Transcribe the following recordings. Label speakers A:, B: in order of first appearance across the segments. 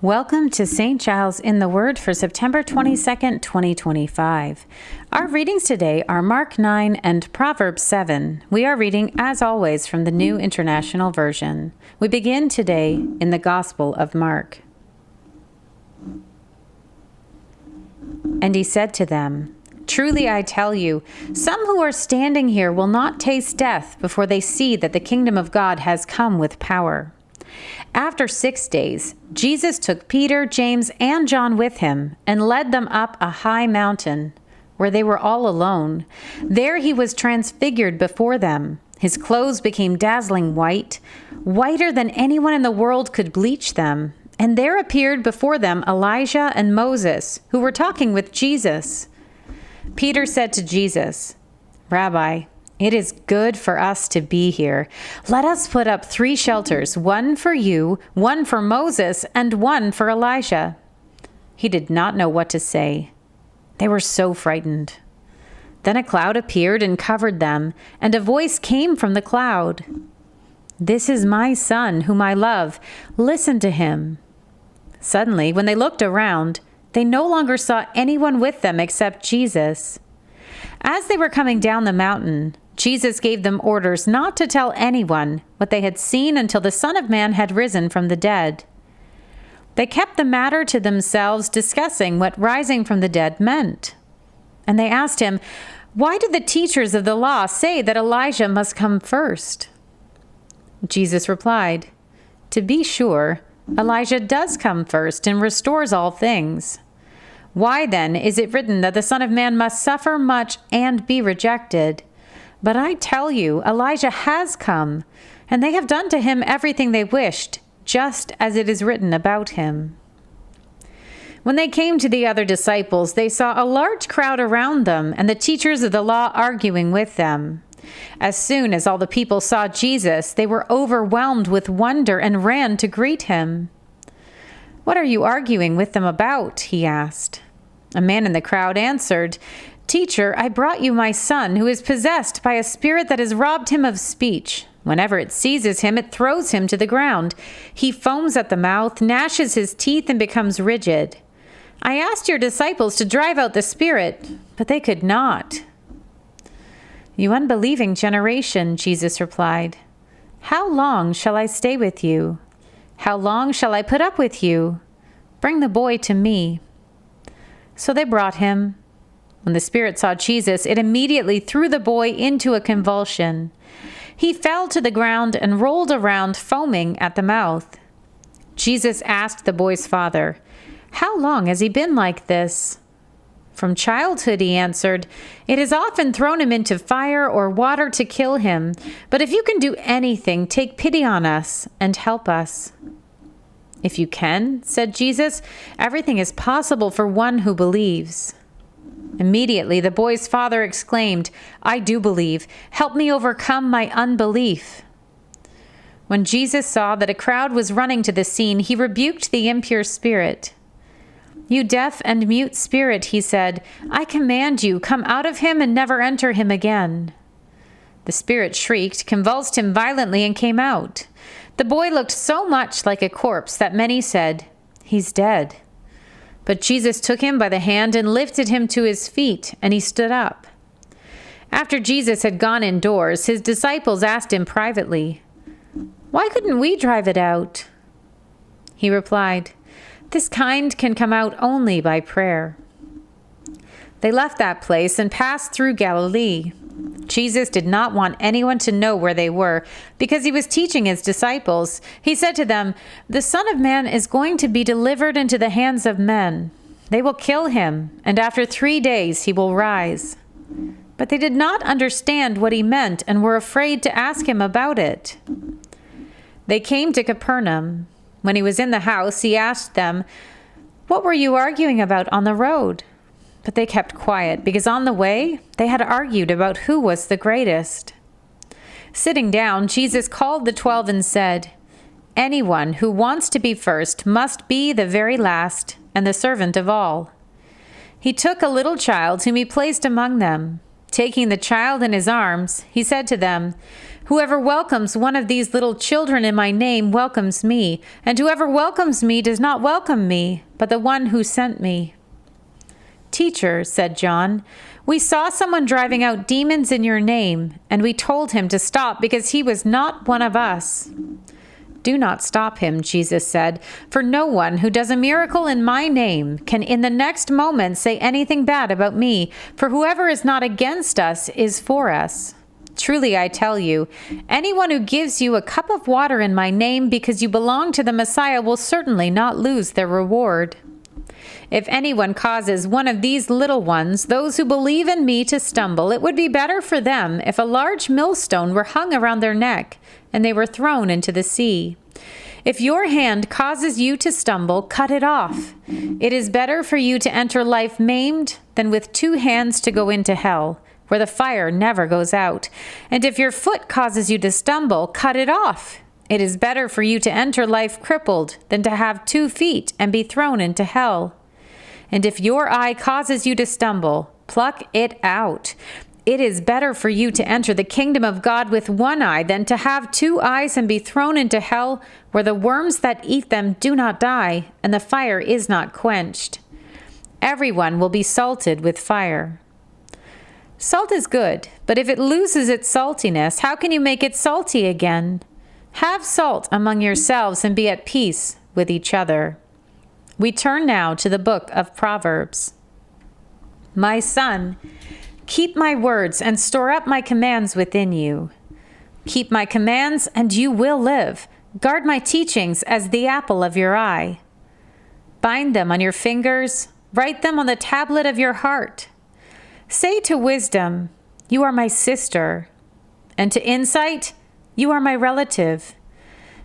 A: Welcome to St. Giles in the Word for September 22nd, 2025. Our readings today are Mark 9 and Proverbs 7. We are reading, as always, from the New International Version. We begin today in the Gospel of Mark. And he said to them, "Truly I tell you, some who are standing here will not taste death before they see that the kingdom of God has come with power." After 6 days, Jesus took Peter, James, and John with him and led them up a high mountain where they were all alone. There he was transfigured before them. His clothes became dazzling white, whiter than anyone in the world could bleach them. And there appeared before them Elijah and Moses, who were talking with Jesus. Peter said to Jesus, "Rabbi, it is good for us to be here. Let us put up 3 shelters, one for you, one for Moses, and one for Elijah." He did not know what to say. They were so frightened. Then a cloud appeared and covered them, and a voice came from the cloud. "This is my son, whom I love. Listen to him." Suddenly, when they looked around, they no longer saw anyone with them except Jesus. As they were coming down the mountain, Jesus gave them orders not to tell anyone what they had seen until the Son of Man had risen from the dead. They kept the matter to themselves, discussing what rising from the dead meant. And they asked him, "Why do the teachers of the law say that Elijah must come first?" Jesus replied, "To be sure, Elijah does come first and restores all things. Why then is it written that the Son of Man must suffer much and be rejected? But I tell you, Elijah has come, and they have done to him everything they wished, just as it is written about him." When they came to the other disciples, they saw a large crowd around them and the teachers of the law arguing with them. As soon as all the people saw Jesus, they were overwhelmed with wonder and ran to greet him. "What are you arguing with them about?" he asked. A man in the crowd answered, "Teacher, I brought you my son, who is possessed by a spirit that has robbed him of speech. Whenever it seizes him, it throws him to the ground. He foams at the mouth, gnashes his teeth, and becomes rigid. I asked your disciples to drive out the spirit, but they could not." "You unbelieving generation," Jesus replied, "how long shall I stay with you? How long shall I put up with you? Bring the boy to me." So they brought him. When the spirit saw Jesus, it immediately threw the boy into a convulsion. He fell to the ground and rolled around, foaming at the mouth. Jesus asked the boy's father, "How long has he been like this?" "From childhood," he answered. "It has often thrown him into fire or water to kill him. But if you can do anything, take pity on us and help us." "If you can," said Jesus, "everything is possible for one who believes." Immediately the boy's father exclaimed, "I do believe. Help me overcome my unbelief." When Jesus saw that a crowd was running to the scene, he rebuked the impure spirit. "You deaf and mute spirit," he said, "I command you, come out of him and never enter him again." The spirit shrieked, convulsed him violently, and came out. The boy looked so much like a corpse that many said, "He's dead." But Jesus took him by the hand and lifted him to his feet, and he stood up. After Jesus had gone indoors, his disciples asked him privately, "Why couldn't we drive it out?" He replied, "This kind can come out only by prayer." They left that place and passed through Galilee. Jesus did not want anyone to know where they were, because he was teaching his disciples. He said to them, "The Son of Man is going to be delivered into the hands of men. They will kill him, and after 3 days he will rise." But they did not understand what he meant and were afraid to ask him about it. They came to Capernaum. When he was in the house, he asked them, "What were you arguing about on the road?" But they kept quiet, because on the way they had argued about who was the greatest. Sitting down, Jesus called the 12 and said, "Anyone who wants to be first must be the very last and the servant of all." He took a little child whom he placed among them. Taking the child in his arms, he said to them, Whoever welcomes one of these little children in my name welcomes me, and whoever welcomes me does not welcome me, but the one who sent me." "Teacher," said John, "we saw someone driving out demons in your name, and we told him to stop because he was not one of us." "Do not stop him," Jesus said, "for no one who does a miracle in my name can in the next moment say anything bad about me, for whoever is not against us is for us. Truly I tell you, anyone who gives you a cup of water in my name because you belong to the Messiah will certainly not lose their reward. If anyone causes one of these little ones, those who believe in me, to stumble, it would be better for them if a large millstone were hung around their neck and they were thrown into the sea. If your hand causes you to stumble, cut it off. It is better for you to enter life maimed than with 2 hands to go into hell, where the fire never goes out. And if your foot causes you to stumble, cut it off. It is better for you to enter life crippled than to have 2 feet and be thrown into hell. And if your eye causes you to stumble, pluck it out. It is better for you to enter the kingdom of God with 1 eye than to have 2 eyes and be thrown into hell, where the worms that eat them do not die, and the fire is not quenched. Everyone will be salted with fire. Salt is good, but if it loses its saltiness, how can you make it salty again? Have salt among yourselves and be at peace with each other." We turn now to the book of Proverbs. "My son, keep my words and store up my commands within you. Keep my commands and you will live. Guard my teachings as the apple of your eye. Bind them on your fingers, write them on the tablet of your heart. Say to wisdom, 'You are my sister,' and to insight, 'You are my relative.'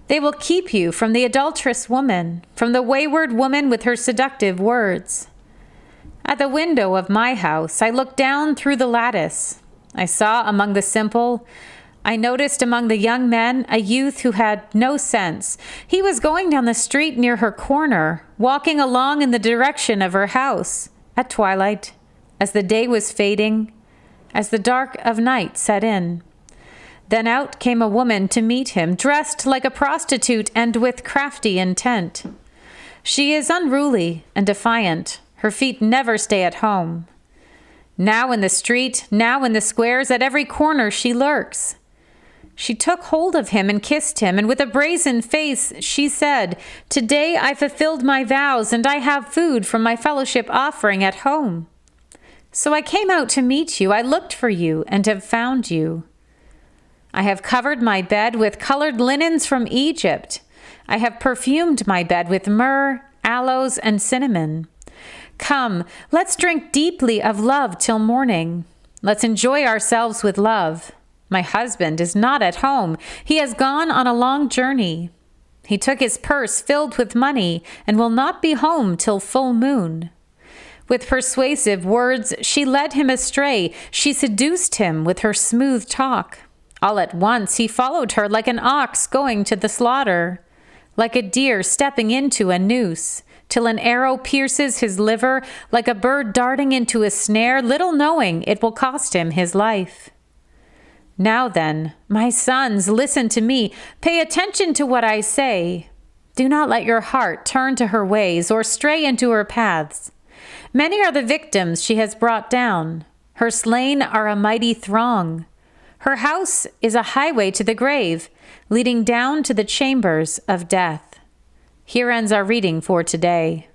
A: They will keep you from the adulterous woman, from the wayward woman with her seductive words. At the window of my house, I looked down through the lattice. I saw among the simple, I noticed among the young men a youth who had no sense. He was going down the street near her corner, walking along in the direction of her house, at twilight, as the day was fading, as the dark of night set in. Then out came a woman to meet him, dressed like a prostitute and with crafty intent. She is unruly and defiant. Her feet never stay at home. Now in the street, now in the squares, at every corner she lurks. She took hold of him and kissed him, and with a brazen face she said, 'Today I fulfilled my vows, and I have food from my fellowship offering at home.' So I came out to meet you. I looked for you and have found you. I have covered my bed with colored linens from Egypt. I have perfumed my bed with myrrh, aloes, and cinnamon. Come, let's drink deeply of love till morning. Let's enjoy ourselves with love. My husband is not at home. He has gone on a long journey. He took his purse filled with money and will not be home till full moon. With persuasive words, she led him astray. She seduced him with her smooth talk. All at once he followed her like an ox going to the slaughter, like a deer stepping into a noose, till an arrow pierces his liver, like a bird darting into a snare, little knowing it will cost him his life. Now then, my sons, listen to me. Pay attention to what I say. Do not let your heart turn to her ways or stray into her paths. Many are the victims she has brought down. Her slain are a mighty throng. Her house is a highway to the grave, leading down to the chambers of death." Here ends our reading for today.